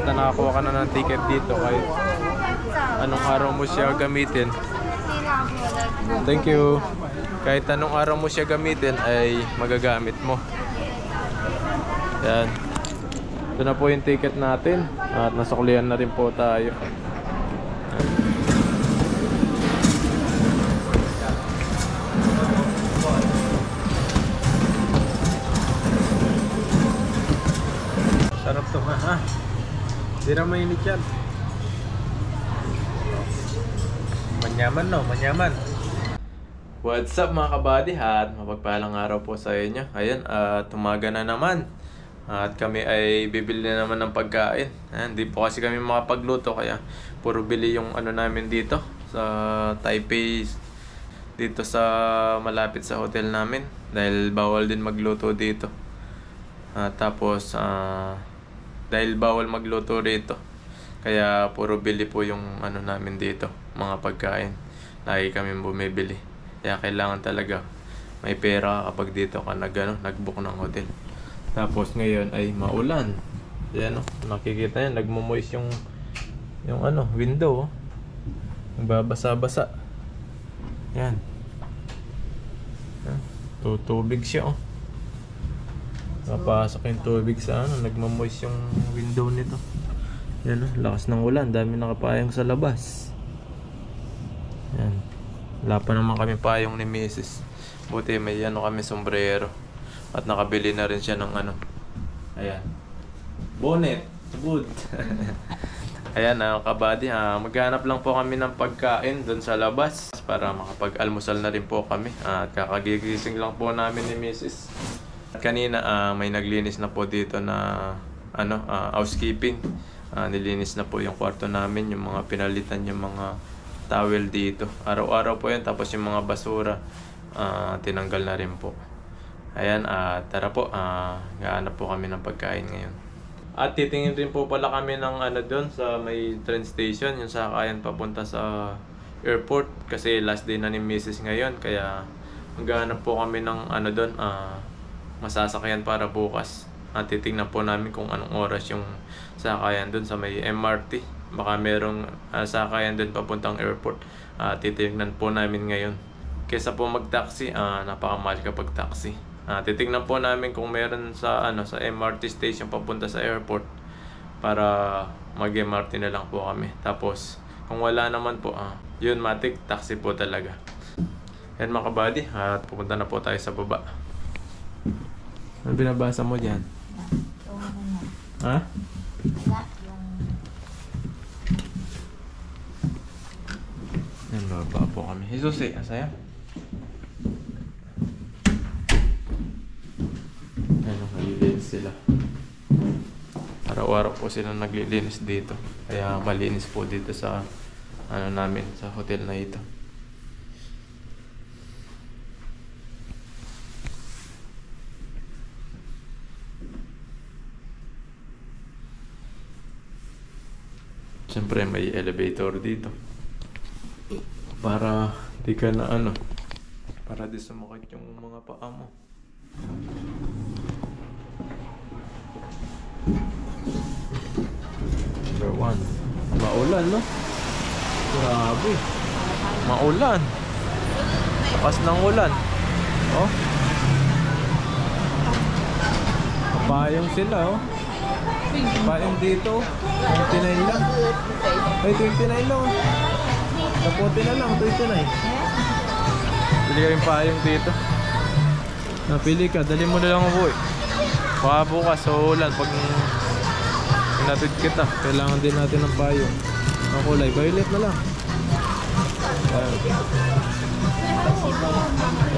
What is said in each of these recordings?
basta nakakuha ka na ng ticket dito kahit anong araw mo siya gamitin. Thank you. Kahit anong araw mo siya gamitin ay magagamit mo. Yan. Ito na po yung ticket natin at nasuklihan na rin po tayo. Sarap to ha. Hindi na mainit yan. Manyaman no, manyaman. What's up mga kabady at mapagpalang araw po sa inyo. Ayan, tumaga na naman. At kami ay bibili na naman ng pagkain. Ayan, hindi po kasi kami makapagluto kaya puro bili yung ano namin dito sa Taipei. Dito sa malapit sa hotel namin. Dahil bawal din magluto dito. Tapos dahil bawal magluto dito kaya puro bili po yung ano namin dito, mga pagkain. Lagi kami bumibili. Kaya kailangan talaga may pera kapag dito ka nag-book ng hotel. Tapos ngayon ay maulan. Ayan nakikita niyo nagmo-moist yung window. Nagbabasa-basa. Yan. Tubig siya Napasok yung tubig sa nagmo-moist yung window nito. Yan lakas ng ulan, dami nakapayong sa labas. Yan. Wala pa naman kami payong ni Mrs. Buti may kami sombrero. At nakabili na rin siya ng ayan. Bonnet. Good. Ayan kabady. Maghanap lang po kami ng pagkain doon sa labas para makapag-almusal na rin po kami. At kakagigising lang po namin ni Mrs. At kanina may naglinis na po dito na housekeeping. Nilinis na po yung kwarto namin, yung mga pinalitan yung mga towel dito. Araw-araw po yan. Tapos yung mga basura tinanggal na rin po. Ayan, tara po. Gaanap po kami ng pagkain ngayon. At titingin rin po pala kami ng doon sa may train station, yung sakayan papunta sa airport. Kasi last day na ni Mrs. ngayon. Kaya maghahanap po kami ng doon, masasakyan para bukas. Titingnan po namin kung anong oras yung sakayan doon sa may MRT. Baka merong sakayan doon papuntang airport. Titingnan po namin ngayon. Kesa po mag-taxi, napakamahal kapag taxi. Titingnan po namin kung meron sa sa MRT station papunta sa airport para mag-MRT na lang po kami. Tapos kung wala naman po, yun matik taxi po talaga. Yan mga kabady, at pupunta na po tayo sa baba. Ano binabasa mo diyan? Ha? Yan, baba po kami. Jesus asaya? Ano, naglilinis sila. Araw-araw po sila naglilinis dito. Kaya malinis po dito sa namin, sa hotel na ito. Siyempre may elevator dito. Para di ka na para di sumakit yung mga paa mo. Number 1. Maulan Grabe. Maulan. Lakas ng ulan. Papayong sila Payong dito 29 lang. Ay 29 lang. Kapote na lang 29. Pili ka yung payong dito. Napili ka, dali mo na lang ako baka bukas ulan pag inatid kita. Kailangan din natin ng payong. Ang kulay, violet na lang.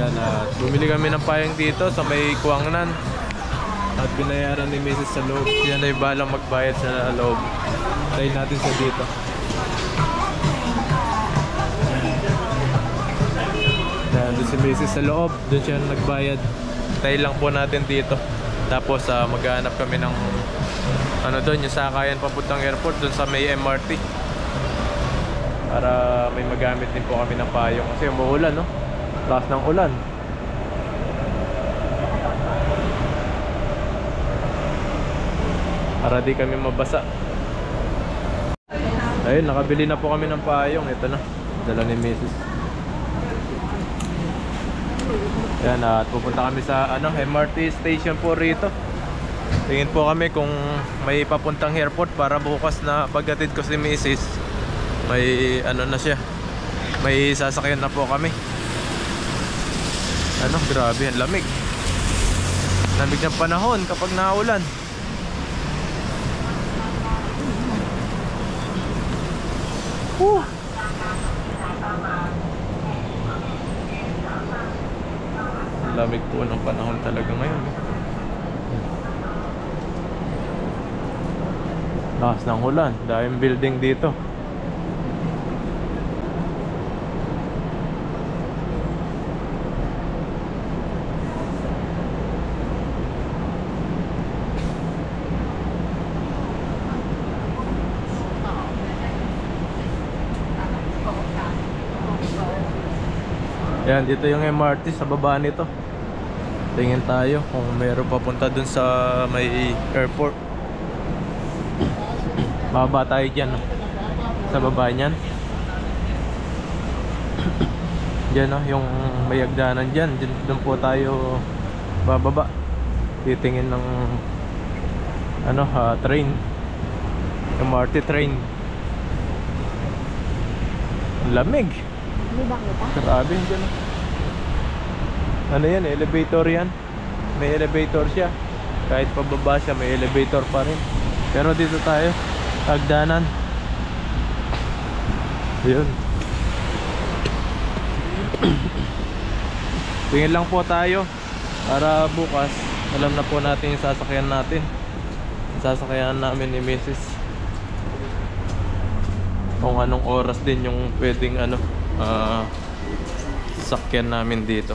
Yan, bumili kami ng payong dito sa may Kuangnan. At binayaran ni Mrs. sa loob. Yan ay balang magbayad sa loob. Try natin sa dito. Yan, doon si Mrs. sa loob. Doon siya nagbayad. Try lang po natin dito. Tapos maghahanap kami ng doon, yung sakayan papuntang airport. Doon sa may MRT. Para may magamit din po kami ng payong. Kasi umuulan Lakas ng ulan. Para di kami mabasa. Ayun, nakabili na po kami ng payong. Ito na, dala ni Mrs. Ayan, at pupunta kami sa MRT station po rito. Tingin po kami kung may papuntang airport para bukas na paghatid ko si Mrs. May na siya. May sasakyan na po kami. Grabe, ang lamig. Lamig ng panahon kapag naulan. Lamig po ng panahon talaga ngayon. Lakas ng ulan, daming building dito. Yan, dito yung MRT sa baba nito. Tingin tayo kung mayroon papunta dun sa may airport. Bababa tayo dyan, sa baba nyan. Dyan yung may hagdanan dyan. Dun po tayo bababa. Titingin ng train, MRT train. Lamig. Grabe dyan. Yan, elevator yan. May elevator siya. Kahit pababa siya, may elevator pa rin. Pero dito tayo, hagdanan. Yun. Tingin lang po tayo para bukas alam na po natin yung sasakyan natin. Yung sasakyan namin ni Mrs. Kung anong oras din yung pwedeng sakyan namin dito.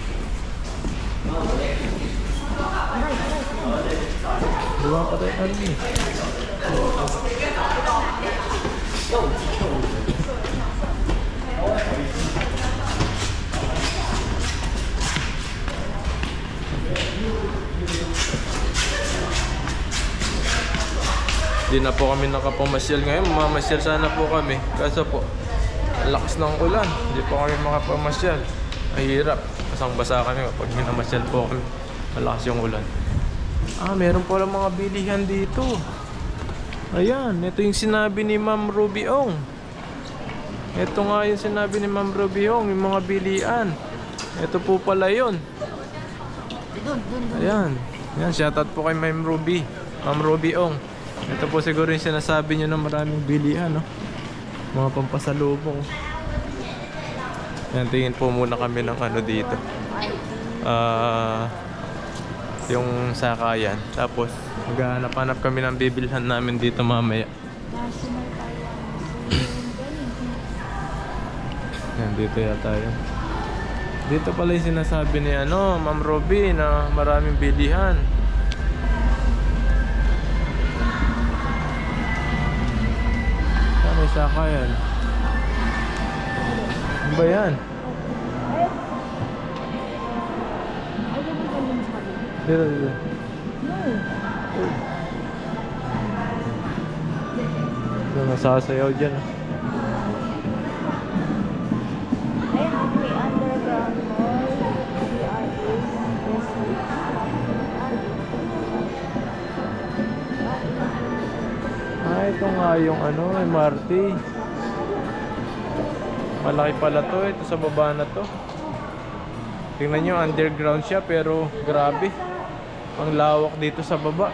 Diba pa tayo Di na po kami nakapamasyal ngayon. Mamamasyal sana po kami. Kaso po, ang lakas ng ulan. Hindi po kami makapamasyal. Mahirap. Basang-basa kami kapag minamasyal po kami. Malakas yung ulan. Meron po lang mga bilihan dito. Ayan, ito yung sinabi ni Ma'am Ruby Ong. Ito nga yung sinabi ni Ma'am Ruby Ong, yung mga bilihan. Ito po pala yun. Ayan. Ayan, shoutout po kay Ma'am Ruby. Ma'am Ruby Ong. Ito po siguro yung sinasabi nyo na maraming bilihan, no? Mga pampasalubong. Yan, tingin po muna kami ng dito. Yung sakayan. Tapos, maghanap-hanap kami ng bibilhan namin dito mamaya. Yan, dito yata yun. Dito pala yung sinasabi ni Ma'am Ruby na maraming bilihan. May sakayan. Ano ba yan? Dito. Nasasayaw dyan. Ito nga yung MRT. Malaki pala to. Ito sa baba na to. Tingnan nyo, underground siya pero grabe. Ang lawak dito sa baba.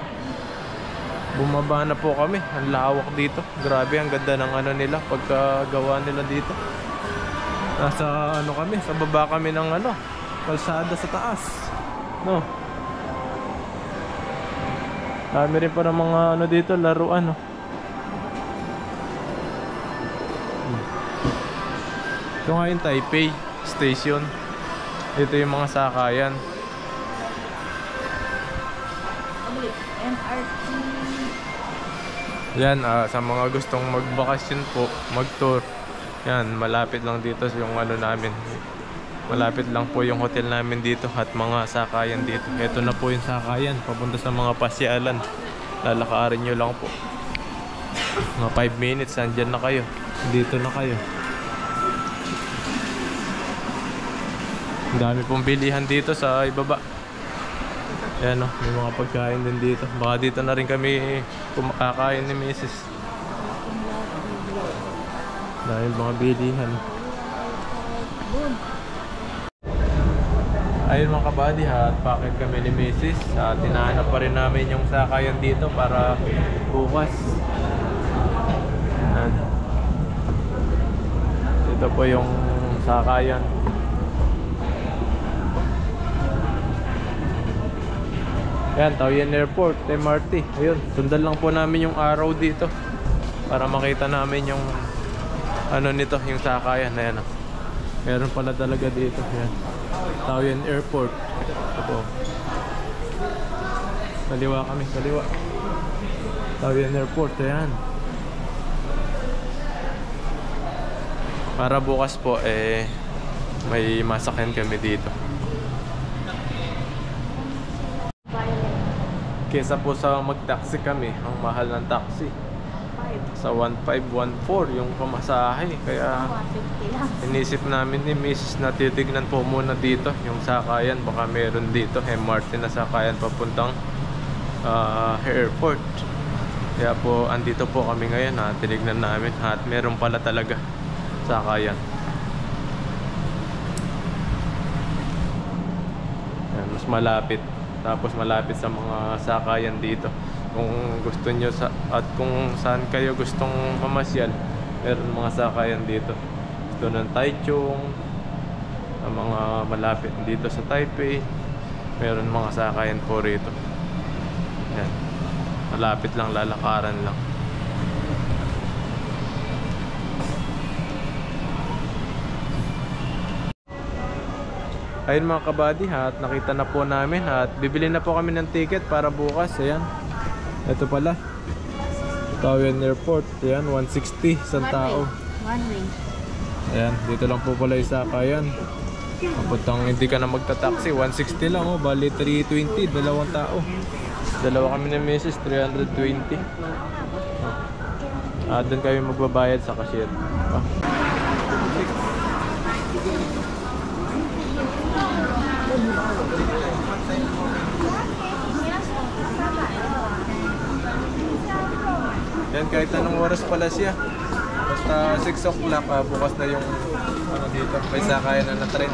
Bumaba na po kami. Ang lawak dito. Grabe, ang ganda ng nila pagkagawa nila dito. Nasa kami, sa baba kami ng kalsada sa taas. No. Dami rin pa ng mga dito, laruan, no. Ito nga yung Taipei Station. Ito yung mga sakayan. MRT. Yan, sa mga gustong magbakasyon po, mag-tour. Yan, malapit lang dito yung namin. Malapit lang po yung hotel namin dito at mga sakayan dito. Ito na po yung sakayan, papunta sa mga pasyalan. Lalakarin nyo lang po. Mga 5 minutes, andyan na kayo. Dito na kayo. Ang dami pong bilihan dito sa ibaba. Ayan o, may mga pagkain din dito. Baka dito na rin kami kumakain ni Mrs. Dahil mga bilihan. Ayun mga kabady, hot pocket kami ni Mrs. Tinahanap pa rin namin yung sakayan dito para bukas. Ayan. Ito po yung sakayan. Ayan, Taoyuan Airport, MRT. Ayun, sundan lang po namin yung araw dito para makita namin yung ano nito, yung sakayan. Ayan, meron pala talaga dito. Ayan, Taoyuan Airport. Ito. Kaliwa kami, kaliwa. Taoyuan Airport, ayan. Para bukas po may masakyan kami dito. Kesa po sa mag-taxi kami, ang mahal ng taxi. Sa 1,514 yung pamasahe. Kaya inisip namin ni Mrs. na titignan po muna dito yung sakayan. Baka meron dito MRT na sakayan papuntang airport. Kaya po andito po kami ngayon, tinignan namin at meron pala talaga sakayan. Yan, mas malapit. Tapos malapit sa mga sakayan dito. Kung gusto nyo at kung saan kayo gustong mamasyal, meron mga sakayan dito. Gusto ng Taichung, ang mga malapit dito sa Taipei, meron mga sakayan po rito. Yan. Malapit lang, lalakaran lang. Ayun mga kabady, at nakita na po namin at bibili na po kami ng ticket para bukas. Ayan, ito pala Taoyuan Airport. Ayan, 160 isang tao. One way. Ayan, dito lang po pala yung sakayan. Papuntang hindi ka na magta-taxi, 160 lang oh, bali 320, dalawang tao. Dalawa kami ng Mrs. 320. Doon kami magbabayad sa cashier. Yan, kahit anong oras pala siya. Basta 6 o'clock, bukas na yung ano dito. May sakayan na train.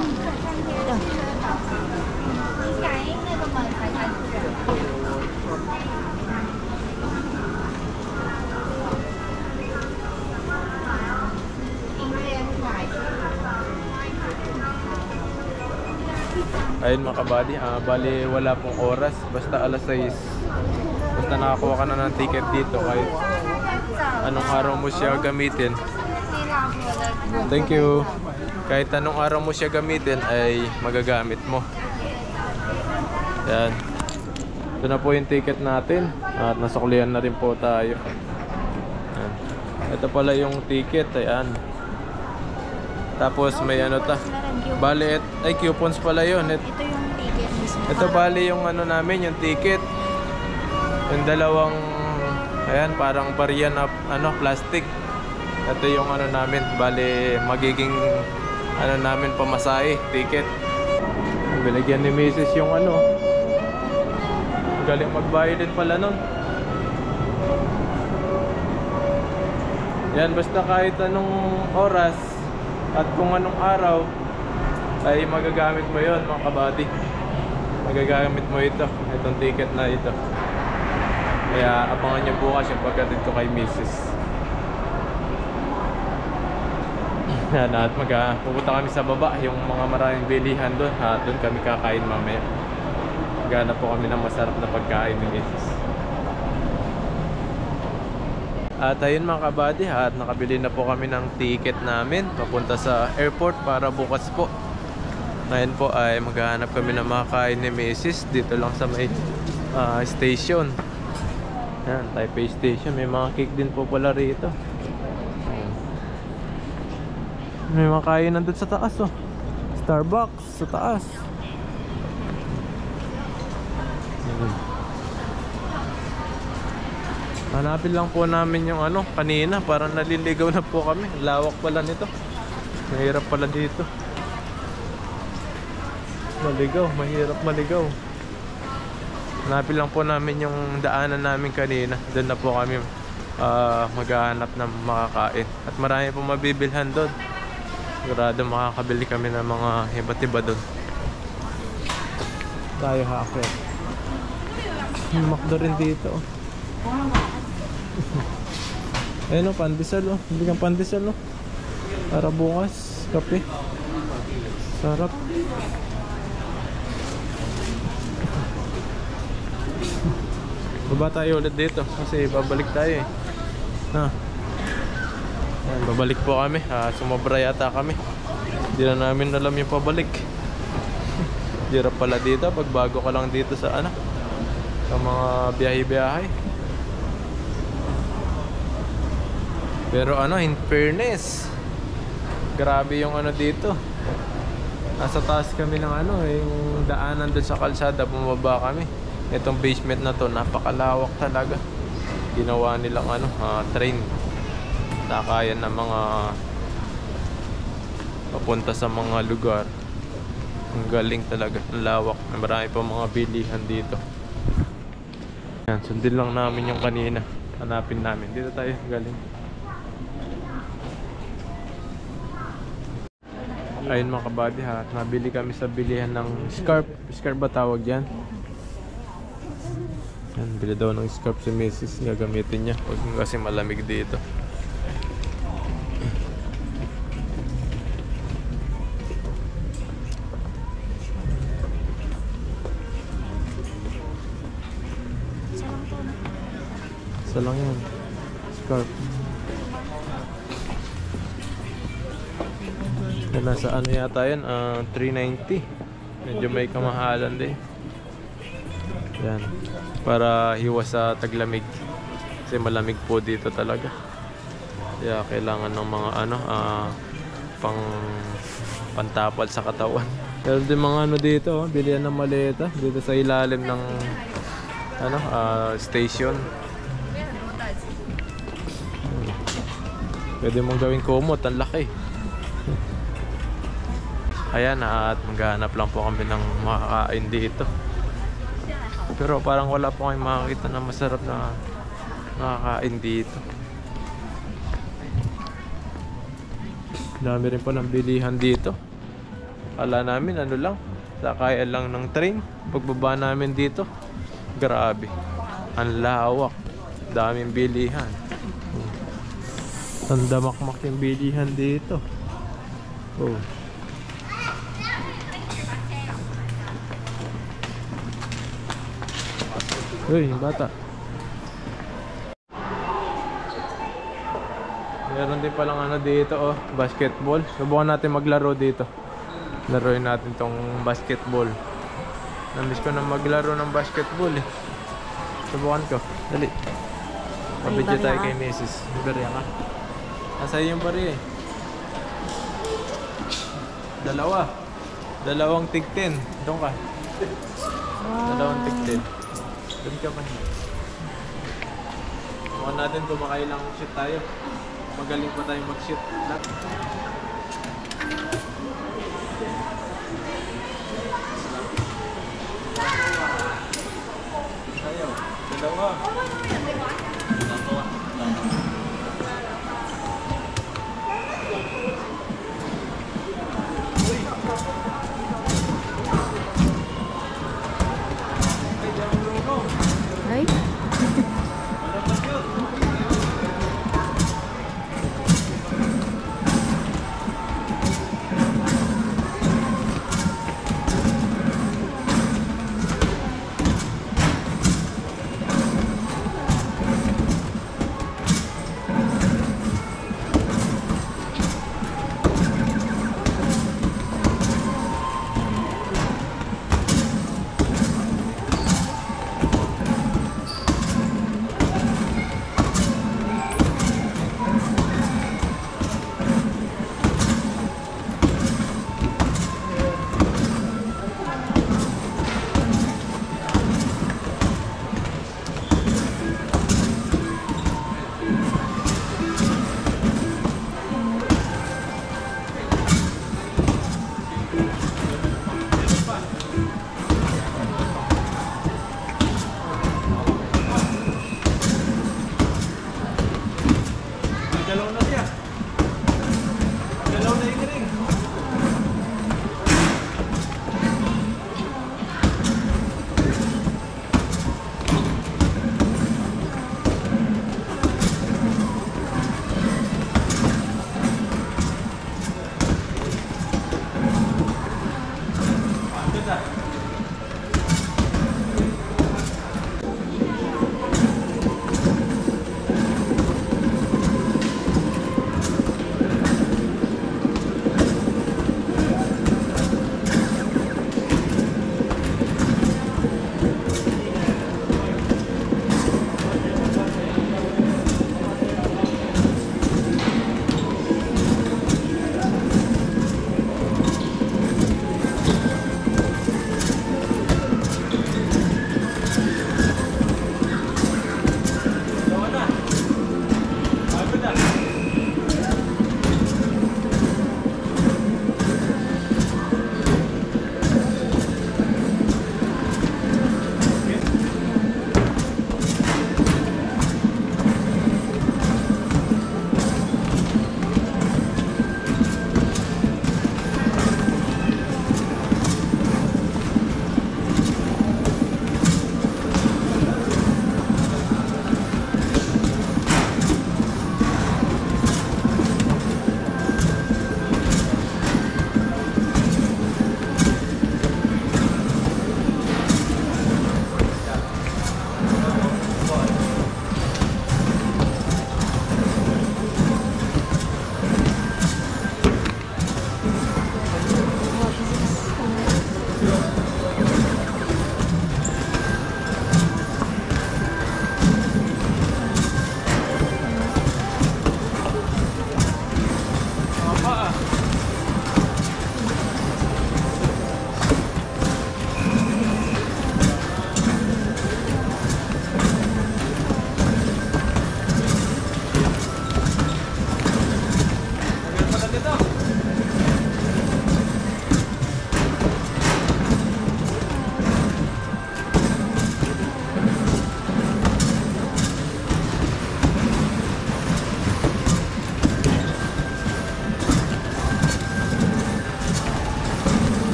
Ayun mga kabady, bali wala pong oras. Basta alas 6. Basta nakakuha ka na ng ticket dito kahit anong araw mo siya gamitin. Thank you. Kahit anong araw mo siya gamitin ay magagamit mo. Yan. Ito na po yung ticket natin at nasuklihan na rin po tayo. Yan. Ito pala yung ticket. Ayan. Tapos may ano ta. Bali, ay coupons pala yun. Ito yung ticket mismo. Ito bali yung ano namin, yung ticket. Yung dalawang, ayan, parang barya na ano, plastic. Ito yung ano namin, bali magiging ano namin pamasahe, ticket. Binigyan ni Mrs. yung ano. Galing magbayad din pala nun. Yan, basta kahit anong oras at kung anong araw ay magagamit mo yon mga kabady. Magagamit mo ito, itong ticket na ito. Kaya abangan nyo bukas yung pagkatid ko kay Mrs. Yan, at pupunta kami sa baba, yung mga maraming bilihan doon. At doon kami kakain mamaya. Maghanap po kami ng masarap na pagkain ni Mrs. At ayun mga kabady, at nakabili na po kami ng ticket namin papunta sa airport para bukas po. Ngayon po ay maghahanap kami ng makakain ni Mrs. dito lang sa may station. Yan, Taipei Station. May mga cake din po pala rito. May mga kain nandun sa taas oh. Starbucks sa taas. Hanapin lang po namin yung ano, kanina. Parang naliligaw na po kami. Lawak pala nito. Mahirap pala dito. Maligaw, mahirap maligaw. Hanapin lang po namin yung daanan namin kanina. Doon na po kami maghahanap ng makakain. At marami po mabibilhan doon. Sigurado makakabili kami ng mga iba't iba doon. Tayo hacker. May McDo rin dito. Ayun o, pandesal o. Hindi kang pandesal o. Para bukas, kape. Sarap. Baba tayo ulit dito kasi babalik tayo eh. Ayan, babalik po kami. Sumobra yata kami. Hindi na namin alam yung pabalik. Hirap pala dito pag bago ka lang dito sa ano, sa mga biyahe-biyahe. Pero ano, in fairness, grabe yung ano dito. Nasa taas kami ng ano, yung daanan doon sa kalsada, bumaba kami. Itong basement na to, napakalawak talaga. Ginawa nilang ano, train. Nakayan ng mga papunta sa mga lugar. Ang galing talaga, ang lawak. Marami pa mga bilihan dito. Yan, sundin lang namin yung kanina. Hanapin namin. Dito tayo, galing. Ayun mga kabady ha, nabili kami sa bilihan ng scarf. Scarf ba tawag dyan? Yan, bili daw ng scarf si Mrs. Gagamitin niya kasi malamig dito. Isa lang yan, scarf. Nasa ano yata yan, 390. Medyo may kamahalan din. Yan, para hiwas sa taglamig. Kasi malamig po dito talaga. Kaya kailangan ng mga ano, pantapal sa katawan. Pero din mga ano dito, bilihan ng maleta dito sa ilalim ng ano, station. Pwede mong gawing kumot, ang laki. Ayan, at maghahanap lang po kami ng makakain dito. Pero parang wala po kayong makakita na masarap na makakain dito. Dami rin po ng bilihan dito. Kala namin ano lang, sakayan lang ng train. Pagbaba namin dito, grabe, ang lawak, daming bilihan. Tandamakmak yung bilihan dito. Oh. Uy, yung bata. Meron din palang ano dito, oh, basketball. Subukan natin maglaro dito. Laruin natin tong basketball. Namiss ko na maglaro ng basketball eh. Subukan ko. Dali. Pabidyo tayo kay Mrs. Barya ka. Nasa'yo yung barya eh. Dalawang tig 10. Doon ka. Dalawang tig 10. Doon ka pa. Subukan natin kumakailang shoot tayo. Magaling pa tayo mag-shoot. Tayo. Dalawa. Ay?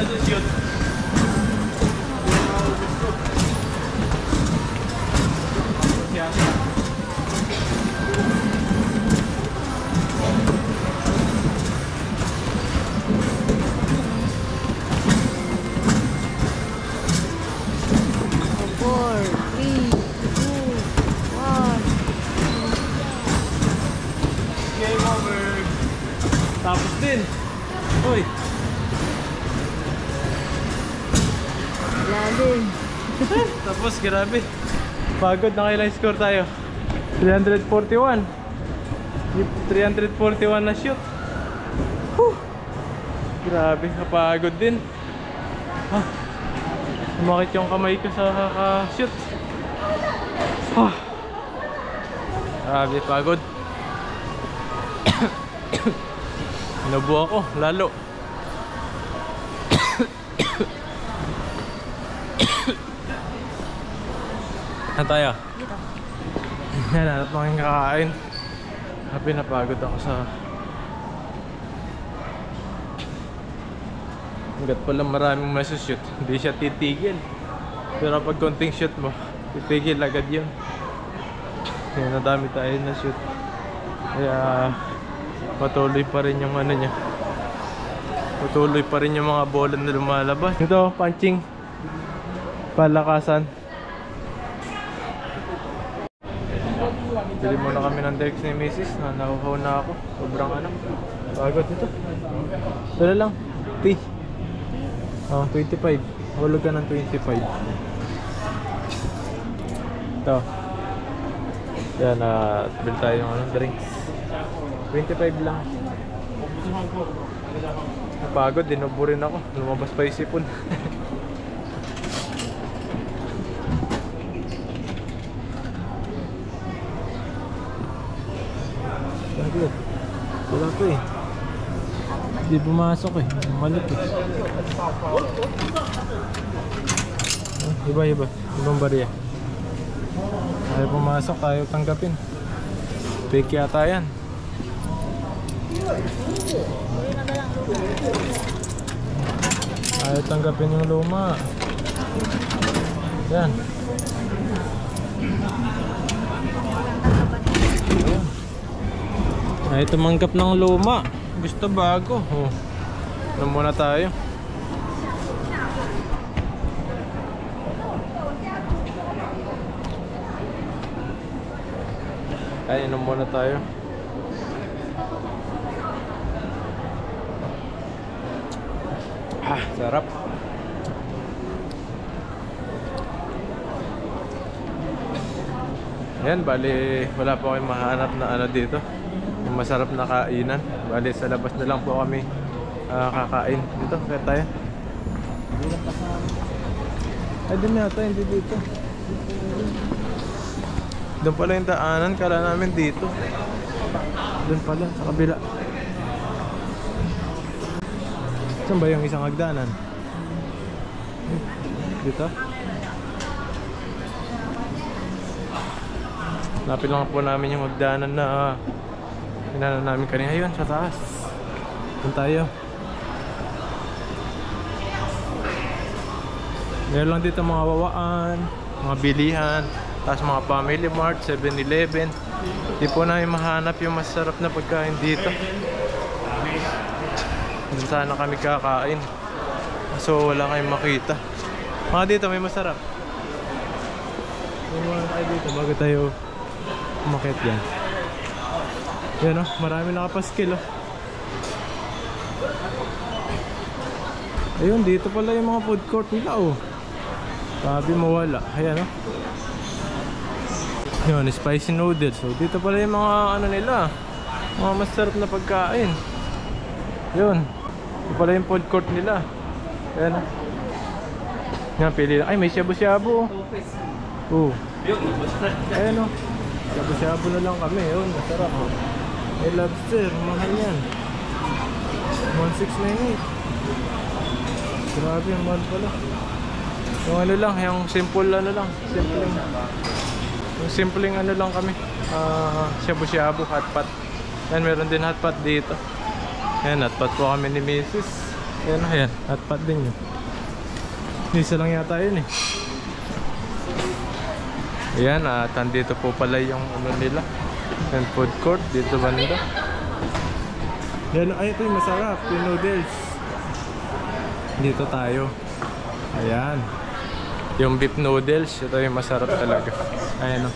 nasushoot. Game over. Tapos din. Uy. Lalim. Tapos grabe. Pagod na kailang score tayo. 341. 341 na shoot. Whew. Grabe, kapagod din. Ah. Sumakit yung kamay ko sa kaka-shoot. Ah. Grabe, pagod. Nabuo ako, lalo. Ano tayo? Dito. Yan, hanap mo kang kakain. Happy, napagod ako sa... Hanggat pala maraming masushoot, hindi siya titigil. Pero pag konting shoot mo, titigil agad yun. Kaya nadami tayo na shoot. Kaya patuloy pa rin yung ano niya. Patuloy pa rin yung mga bola na lumalabas. Ito, punching. Palakasan. Bili muna kami ng Dex ni Mrs. Nahuhaw na ako. Sobrang ano. Pagod ito. Ito na lang. Tea. Oh, 25. Hulog ka ng 25. Ito. Yan, bili tayo ng drinks. 25 lang. Napagod, dinubo rin ako. Lumabas pa yung sipon. Pagod. Wala ko eh. Hindi pumasok eh. Malit eh. Iba. Ibang bariya. Ayaw pumasok, ayaw tanggapin. Fake yata yan. Ayaw tanggapin yung luma. Yan. Ayaw tumanggap ng luma. Gusto bago. Oh. Ano muna tayo? Ay, inom muna tayo. Sarap. Yan, bali wala po kayong mahanap na ano dito. Yung masarap na kainan. Bali sa labas na lang po kami kakain. Dito, kaya tayo. Ay, dun yata, hindi dito. Doon pala yung daanan, kala namin dito. Doon pala, sa kabila. Saan ba yung isang hagdanan? Dito? Napil lang po namin yung hagdanan na inanan namin kanina. Ayun, sa taas. Doon tayo. Meron lang dito mga wawaan, mga bilihan, tapos mga Family Mart, 7-Eleven. Di po namin mahanap yung masarap na pagkain dito. Doon sana kami kakain. So wala kayong makita. Mga dito may masarap. May tayo dito bago tayo umakyat yan. Yan o, marami nakapaskil o. Ayun, dito pala yung mga food court nila o. Sabi mawala. Ayan o. Yun, spicy noodles. So dito pala yung mga ano nila, mga masarap na pagkain. Yun. Ito pala yung food court nila. Ayan o. Yan, pili lang. Ay, may shabu-shabu o. Ayan o. Shabu-shabu na lang kami. Yun, masarap o. May lobster, mahal yan. 1698. Grabe, ang mahal pala. Yung ano lang, yung simple ano lang. Yung simpleng ano lang kami. Shabu-shabu, hotpot. Yan, meron din hotpot dito. Yan, hotpot po kami ni Mrs. Ayan, ayan. Hot pot din yun. Isa lang yata yun eh. Ayan, at andito po pala yung ano nila. Yung food court dito banda. Yan, ay ito yung masarap, yung noodles. Dito tayo. Ayan. Yung beef noodles, ito yung masarap talaga. Ayan o.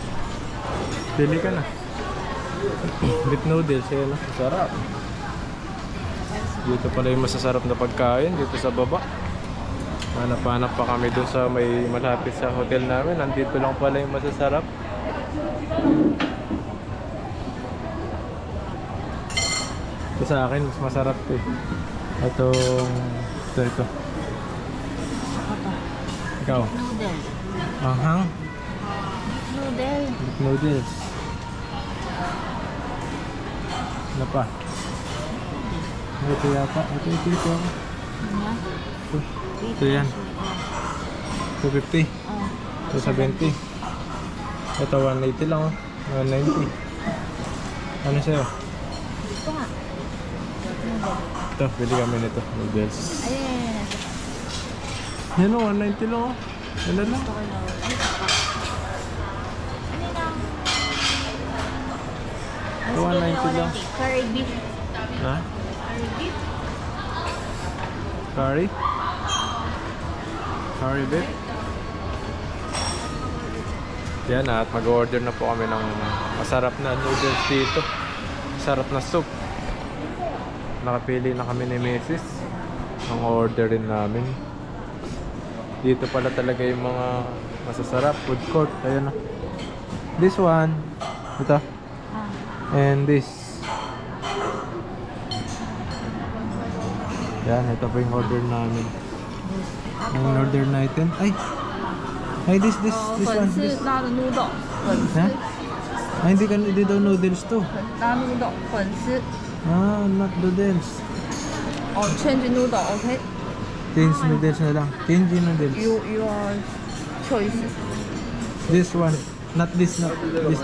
Pili ka na. Beef noodles, ayan o. Masarap. Dito pala yung masasarap na pagkain, dito sa baba. Hanap-hanap pa kami dun sa may malapit sa hotel namin. Nandito lang pala yung masasarap. Ito sa akin, mas masarap to eh. Ito. Ikaw? Noodle. Anghang? Noodle. Noodles. Ano pa? Ito yata. Ito. Ito yan. 250. Ito 70. Ito 180 lang oh. 190. Ano sa'yo? Ito nga. Ito, bili kami nito. Noodles. Ayan. Yan o, 190 lang oh. Ano lang? Gusto ko na. Ano lang? 190 lang. Curry beef. Ha? Curry beef. Curry? Curry beef? Yan at mag-order na po kami ng masarap na noodles dito. Masarap na soup. Nakapili na kami ni Mrs. Ang order rin namin. Dito pala talaga yung mga masasarap. Food court. Ayun na. This one. Ito. And this. Yan. Ito po yung order namin. Ang order natin. Ay, this one. This. 拉的 noodle， Ha? Ay, hindi daw noodles to. 拉 noodle 粉丝， Not noodles. 哦，change noodle，OK， Change noodles na lang. Change noodles. your choice。 This one. Not this, not this.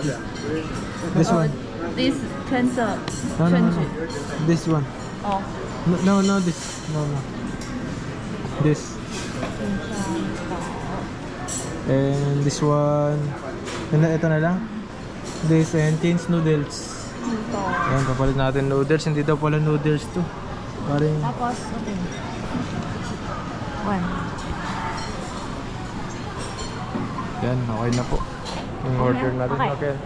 This one. This cancel No. change。 This one. 哦， No, this. No. This. And this one. Ito na lang. This and change noodles. Ayan, papalit natin noodles. Hindi daw pala noodles to. Parang... Tapos, okay. One. Yan, okay na po. Yung order natin. Okay.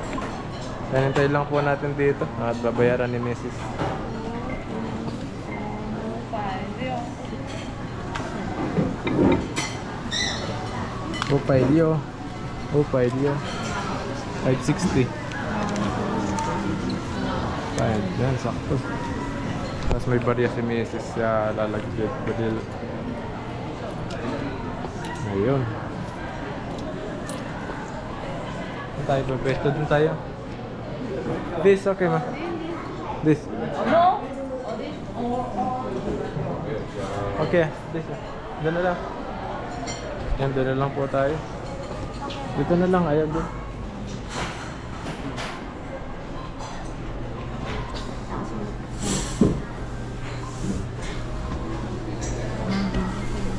Hinintay lang po natin dito. At babayaran ni Mrs. Upailyo. 560. Yan, sakto. Tapos may barya si Mrs. Siya lalagyan. Badil. Ayun. Doon tayo papesto. Doon tayo. This, okay ma. This. Okay, this. Doon na lang. Yan, doon na lang po tayo. Dito na lang, ayaw doon.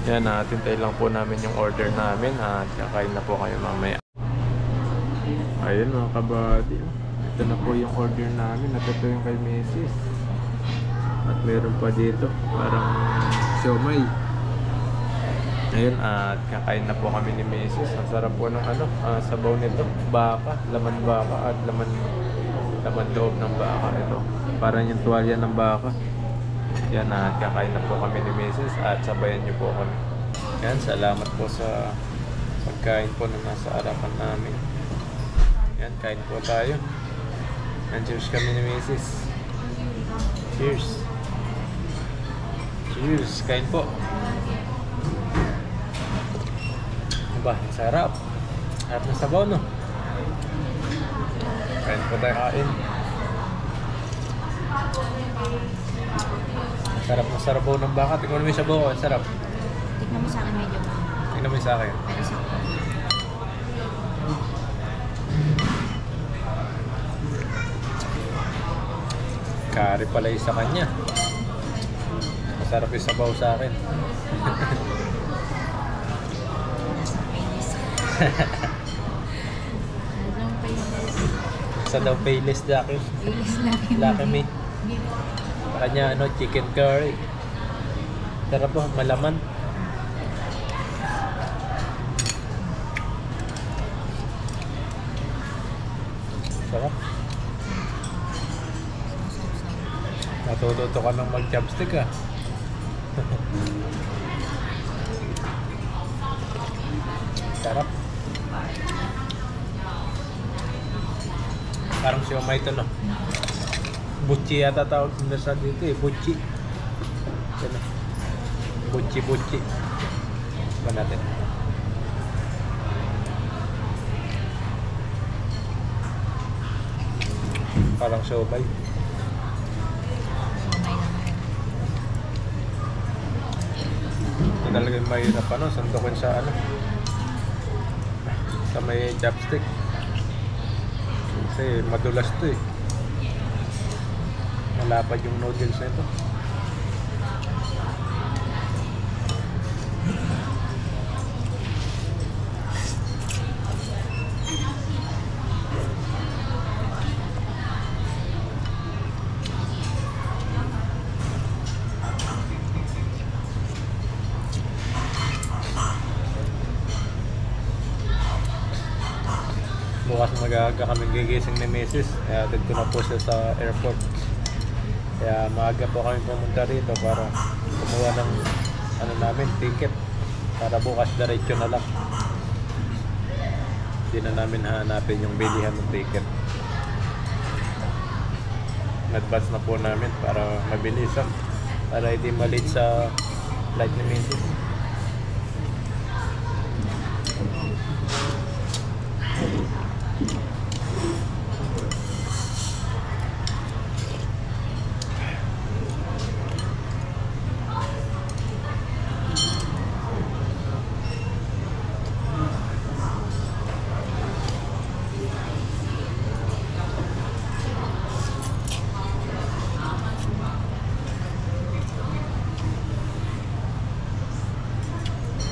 Yan, tintay lang po namin yung order namin at kakain na po kayo mamaya. Ayun mga kabady. Ito na po yung order namin at ito yung kay Mrs. At meron pa dito, parang siomay. Ayun, at kakain na po kami ni Mrs. Ang sarap po ng sabaw nito, baka, laman baka at laman loob ng baka. Ito, parang yung tuwalya ng baka. Yan, at kakain na po kami ni Mrs. at sabayan niyo po kami. Yan, salamat po sa pagkain po na nasa harapan namin. Yan, kain po tayo. And cheers kami ni Mrs. Cheers. Cheers, kain po. Diba, sarap. Sarap na sabaw, no? Kain po tayo kain. Sarap na sabaw ng baka. Tingnan mo yung sabaw, sarap. Tignan mo sa akin medyo ba? Tingnan mo yung sa akin. Pero sa akin. Kari pala yung sa kanya. Masarap yung sabaw sa akin. Anong payless? Sa daw payless Lucky. Payless lang yung Lucky me. Sa kanya ano, chicken curry. Sarap po, malaman. Sarap. Natututo ka ng mag-chopstick ah. Sarap. Parang siomay ito no. Butchi yata tawag nila sa dito eh. Butchi. Yan. Butchi. Ba natin? Parang siomay. Ito talagang mahirap ano, sandukin sa ano. Sa may chopstick. Kasi madulas to eh. Malapad yung noodles nito. Bukas mag-aga kami gigising ni Mrs. Kaya atid ko na po siya sa airport. Kaya maaga po kami pumunta rito para kumuha ng ano namin, ticket. Para bukas diretso na lang. Hindi na namin hahanapin yung bilihan ng ticket. Advance na po namin para mabilisan. Para hindi malate sa flight ni Mrs.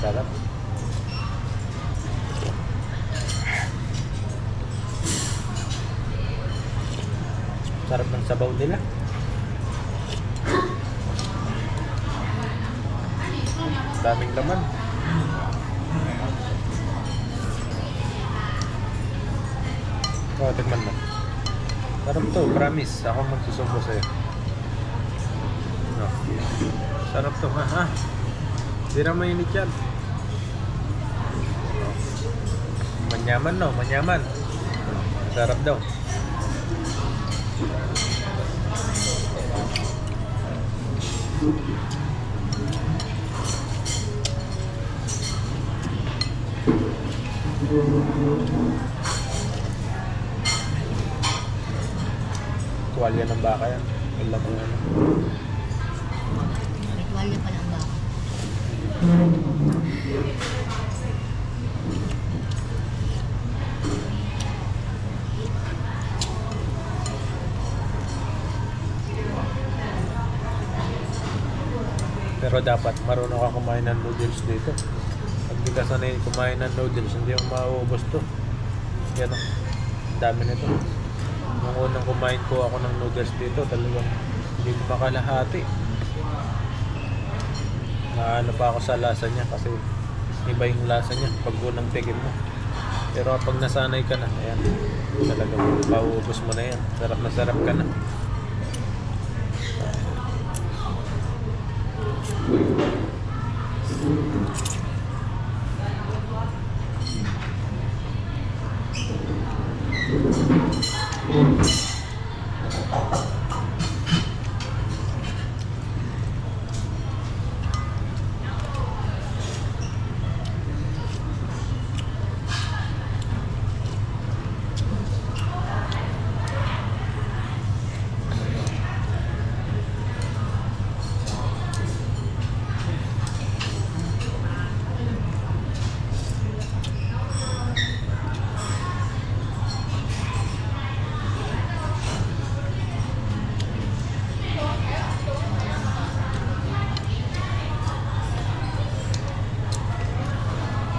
Sarap. Sarap ng sabaw nila. Daming laman. Oh, tikman mo. Sarap to, promise. Ako magsusumbo sa'yo. No. Sarap to, ha? Hindi na mainit yan. Manyaman no, manyaman. Sarap daw. Tuwalya ng baka yan. Alam mo ano. Ritualya pa lang ba? Pero dapat marunong ka kumain ng noodles dito. Pag di ka sanay kumain ng noodles, hindi mo mauubos to. Yan o. Dami nito. Nung unang kumain ko ako ng noodles dito, talagang hindi ko makalahati. Naano pa ako sa lasa niya kasi iba yung lasa niya pag unang tikim mo. Pero kapag nasanay ka na, ayan, talagang mauubos mo na yan. Sarap na sarap ka na.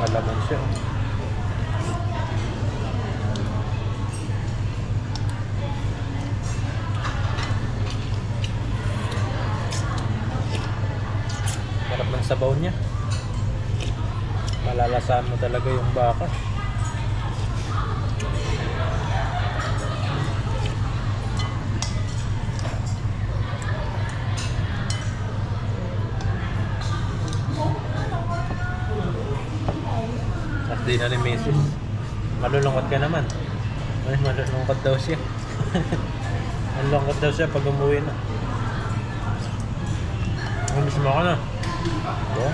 Nakalaman siya. Sarap ng sabaw niya. Malalasahan mo talaga yung baka. At di na ni Mrs. Malulungkot ka naman. Ay, malulungkot daw siya. Malulungkot daw siya pag umuwi na. Miss mo ka na. Oh?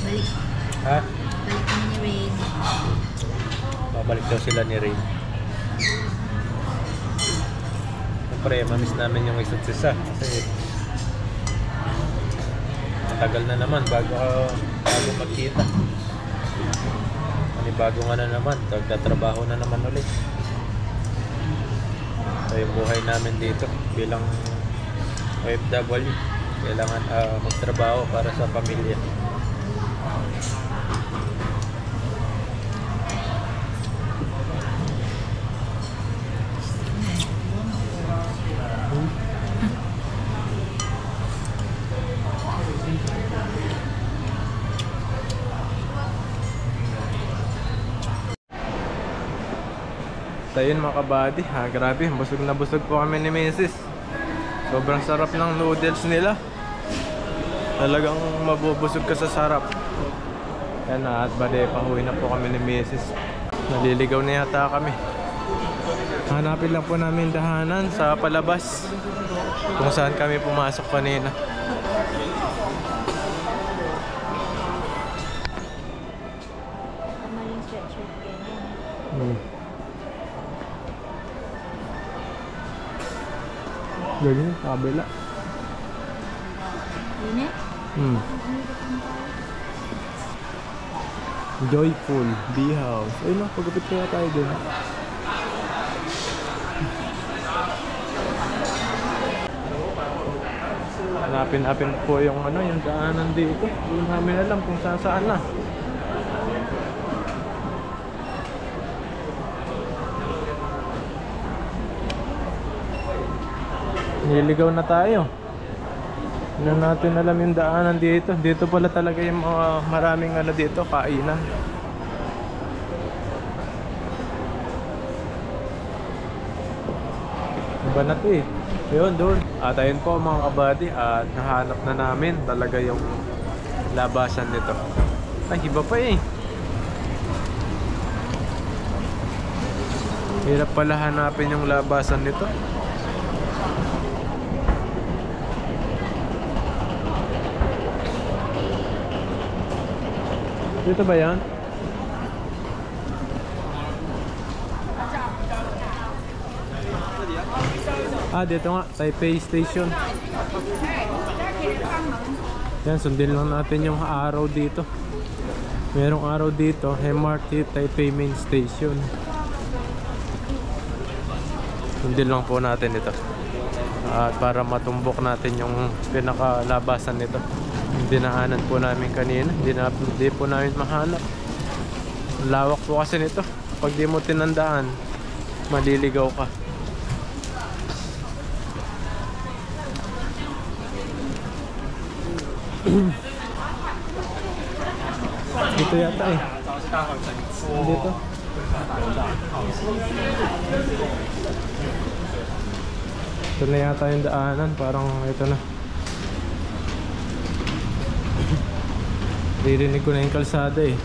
Balik. Ha? Balik kami ni Rain. Babalik daw sila ni Rain. Siyempre, mamiss namin yung isa't isa. Kasi matagal na naman bago magkita. Bago nga na naman, magtatrabaho na naman ulit. So yung buhay namin dito bilang OFW, kailangan magtrabaho para sa pamilya. So yun mga kabady, grabe, busog na busog po kami ni Mrs. Sobrang sarap ng noodles nila. Talagang mabubusog ka sa sarap. Yan na, at bade, pahuwi na po kami ni Mrs. Naliligaw na yata kami. Hanapin lang po namin dahanan sa palabas kung saan kami pumasok kanina. Kamaling sweatshirt ganyan. Ganyan, kabila. Yun eh? Joyful Bee House. Ay no, pagkapit kaya tayo dun. Hanapin po yung yung daanan dito. Hindi namin alam kung saan na. Niligaw na tayo. Hindi natin alam yung daanan dito. Dito pala talaga yung mga maraming dito, kainan. Iba na to eh. Yun, doon. At ayun po mga kabady. At nahanap na namin talaga yung labasan nito. Ay, iba pa eh. Hirap pala hanapin yung labasan nito. Dito ba yan? Dito nga, Taipei Station. Yan, sundin lang natin yung araw dito. Merong araw dito, MRT Taipei Main Station. Sundin lang po natin ito. At para matumbok natin yung pinakalabasan nito. Yung dinaanan po namin kanina, hindi po namin mahanap. Lawak po kasi nito. Pag di mo tinandaan, maliligaw ka. Dito yata eh. Dito. Ito na yata yung daanan. Parang ito na. Dirinig ko na yung kalsada eh.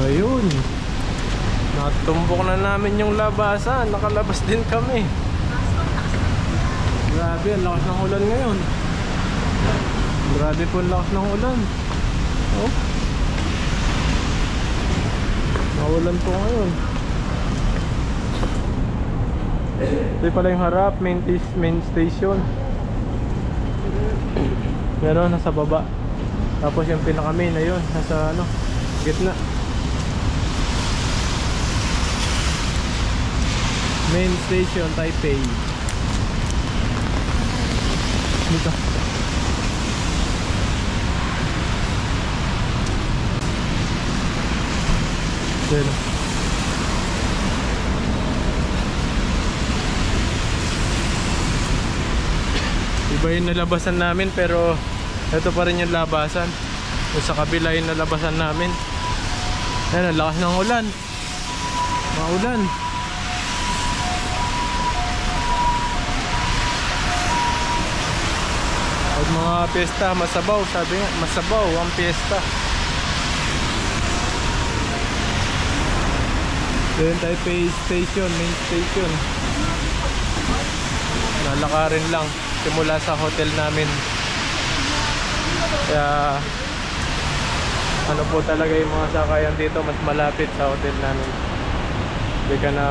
Ayun. Natumbok na namin yung labasan. Nakalabas din kami. Grabe, ang lakas ng ulan ngayon. Grabe po ang lakas ng ulan. Oh. Maulan po ngayon. Ito pala yung harap, main station. Meron nasa baba. Tapos yung pinaka main na yun, nasa ano, gitna. Main station, Taipei. Dito. Dito. Iba yung nalabasan namin, pero ito pa rin yung labasan. Yung sa kabila yung nalabasan namin. Ayan, ang lakas ng ulan. Maulan. Pag mga piyesta, masabaw. Sabi nga, masabaw ang piyesta. Then Taipei Station, main station. Lalakarin lang simula sa hotel namin. Kaya ano po talaga yung mga sakayan dito, mas malapit sa hotel namin. Hindi ka na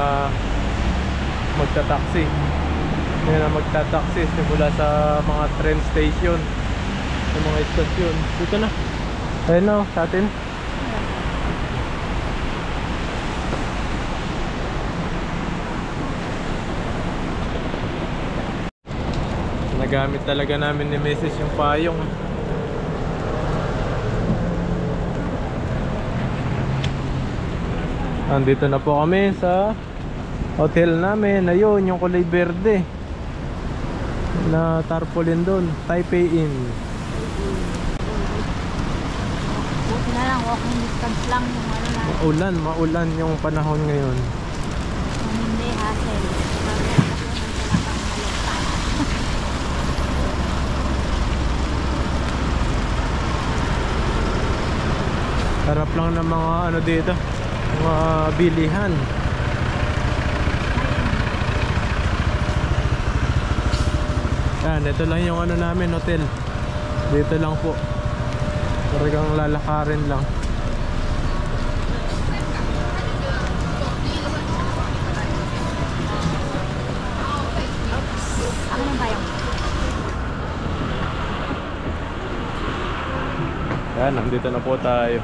magta-taxi. Hindi na magta-taxi simula sa mga train station, sa mga istasyon. Dito na. Ayun na, sa atin. Nagamit talaga namin ni Mrs. yung payong. Andito na po kami sa hotel namin. Ayun, yung kulay berde na tarpaulin doon, Taipei Inn. Buti na lang, walking distance lang yung ano na. Maulan yung panahon ngayon. Kung hindi, hassle. Harap lang ng mga ano dito, mga bilihan. Yan, ito lang yung ano namin, hotel. Dito lang po. Talagang lalakarin lang. Ano yung bayang? Yan, nandito na po tayo.